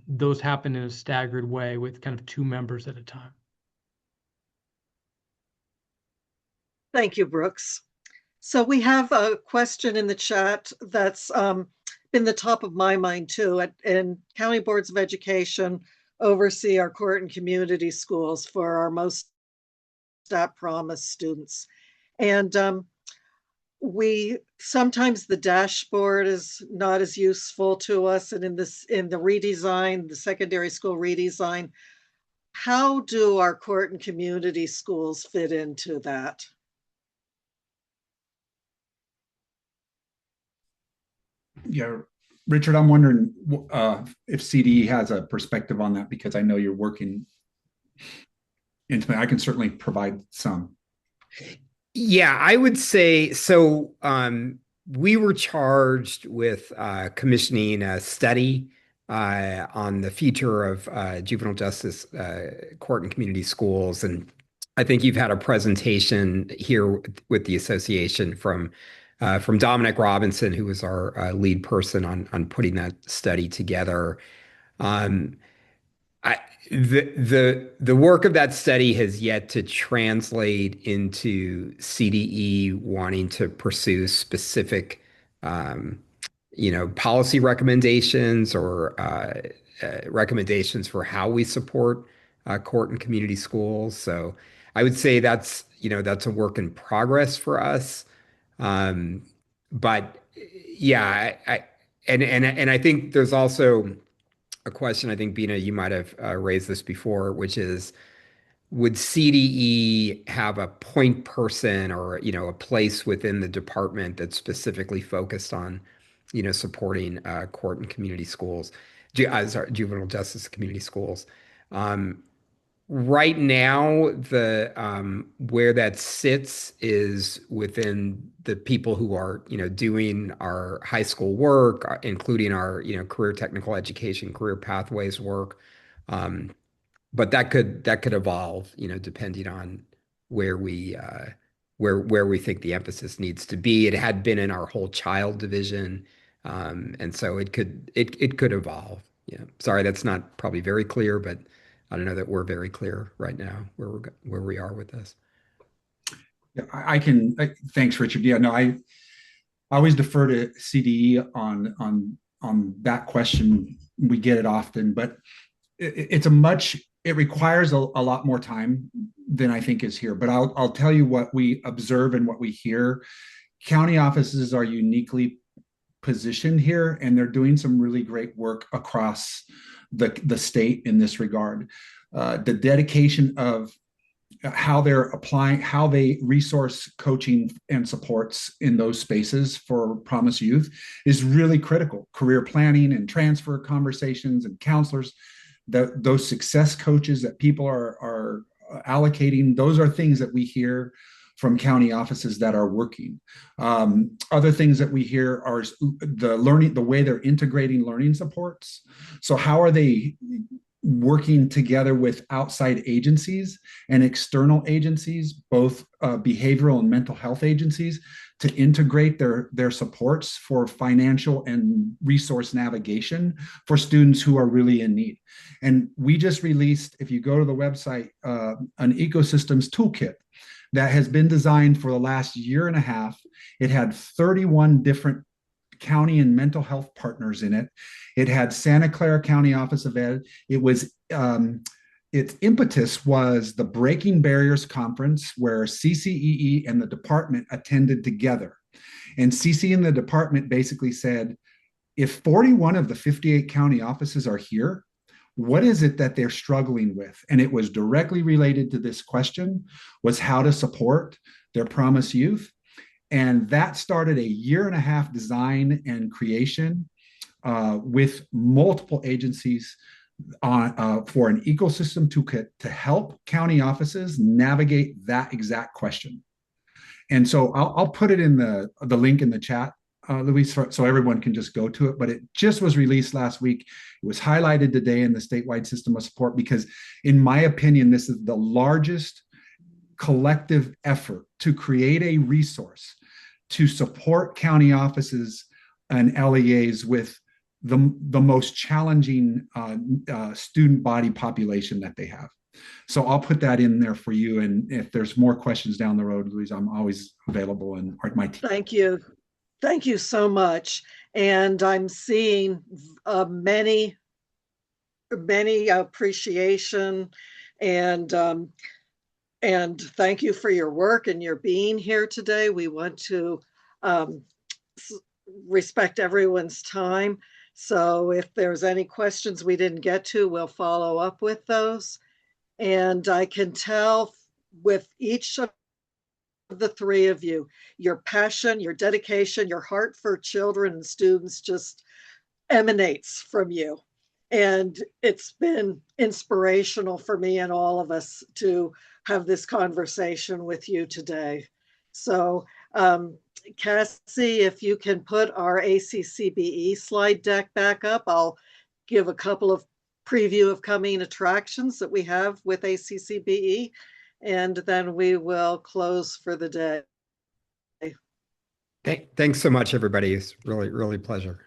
B: those happen in a staggered way with kind of 2 members at a time.
A: Thank you, Brooks. So we have a question in the chat that's been the top of my mind too. And county boards of education oversee our court and community schools for our most at-promise students. And sometimes the dashboard is not as useful to us. And in the redesign, the secondary school redesign, how do our court and community schools fit into that?
D: Yeah, Richard, I'm wondering if CDE has a perspective on that, because I know you're working intimately. I can certainly provide some.
C: Yeah, I would say so. We were charged with commissioning a study on the future of juvenile justice court and community schools. And I think you've had a presentation here with the association from from Dominic Robinson, who was our lead person on putting that study together. Um, the work of that study has yet to translate into CDE wanting to pursue specific, policy recommendations or recommendations for how we support court and community schools. So I would say that's a work in progress for us. Um, but yeah, and I think there's also a question. I think Bina, you might have raised this before, which is, would CDE have a point person or a place within the department that's specifically focused on supporting court and community schools, sorry, juvenile justice community schools? Right now, the where that sits is within the people who are, doing our high school work, including our, career technical education, career pathways work. But that could evolve, depending on where we think the emphasis needs to be. It had been in our whole child division, and so it could evolve. Yeah, sorry, that's not probably very clear, but I don't know that we're very clear right now where we are with this.
D: Yeah, thanks, Richard. Yeah, no, I always defer to CDE on that question. We get it often, but it requires a lot more time than I think is here. But I'll tell you what we observe and what we hear. County offices are uniquely positioned here, and they're doing some really great work across the state in this regard. The dedication of how they resource coaching and supports in those spaces for Promise Youth is really critical. Career planning and transfer conversations and counselors, those success coaches that people are allocating, those are things that we hear from county offices that are working. Other things that we hear are the way they're integrating learning supports. So how are they working together with outside agencies and external agencies, both behavioral and mental health agencies, to integrate their supports for financial and resource navigation for students who are really in need. And we just released, if you go to the website, an ecosystems toolkit that has been designed for the last year and a half. It had 31 different county and mental health partners in it. It had Santa Clara County Office of Ed. It was its impetus was the Breaking Barriers Conference, where CCEE and the department attended together. And CC and the department basically said, if 41 of the 58 county offices are here, what is it that they're struggling with? And it was directly related to this question, was how to support their Promise Youth. And that started a year and a half design and creation with multiple agencies for an ecosystem toolkit to help county offices navigate that exact question. And so I'll put it in the link in the chat, Luis, so everyone can just go to it. But it just was released last week. It was highlighted today in the statewide system of support because, in my opinion, this is the largest collective effort to create a resource to support county offices and LEAs with the most challenging student body population that they have. So I'll put that in there for you. And if there's more questions down the road, Louise, I'm always available, and my team.
A: Thank you. Thank you so much. And I'm seeing many appreciation and thank you for your work and your being here today. We want to respect everyone's time. So if there's any questions we didn't get to, we'll follow up with those. And I can tell with each of the three of you, your passion, your dedication, your heart for children and students just emanates from you. And it's been inspirational for me and all of us to have this conversation with you today. So Cassie, if you can put our ACCBE slide deck back up, I'll give a couple of preview of coming attractions that we have with ACCBE, and then we will close for the day.
C: Thanks so much, everybody. It's really, really a pleasure.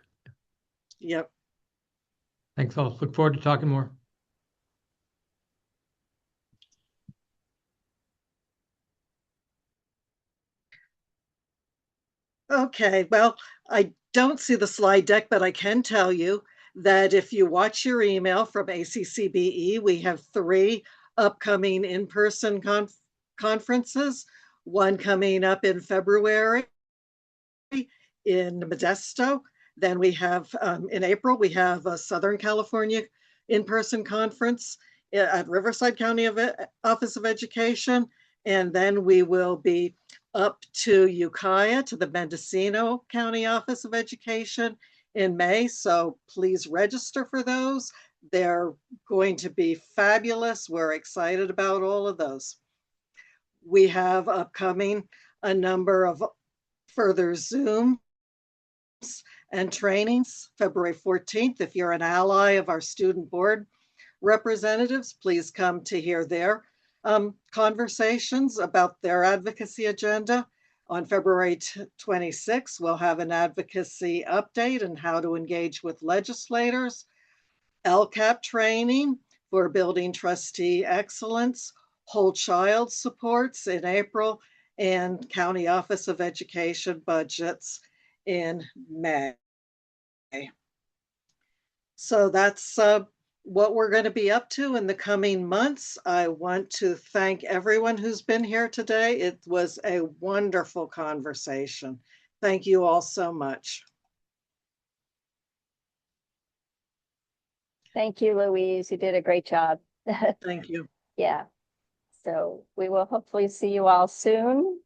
A: Yep.
B: Thanks all. Look forward to talking more.
A: Okay, well, I don't see the slide deck, but I can tell you that if you watch your email from ACCBE, we have 3 upcoming in-person conferences, one coming up in February in Modesto. Then we have in April, we have a Southern California in-person conference at Riverside County Office of Education. And then we will be up to Ukiah to the Mendocino County Office of Education in May. So please register for those. They're going to be fabulous. We're excited about all of those. We have upcoming a number of further Zooms and trainings. February 14th, if you're an ally of our student board representatives, please come to hear their conversations about their advocacy agenda. On February 26th, we'll have an advocacy update and how to engage with legislators, LCAP training for building trustee excellence, whole child supports in April, and County Office of Education budgets in May. So that's what we're going to be up to in the coming months. I want to thank everyone who's been here today. It was a wonderful conversation. Thank you all so much.
F: Thank you, Louise. You did a great job.
A: Thank you.
F: Yeah. So we will hopefully see you all soon.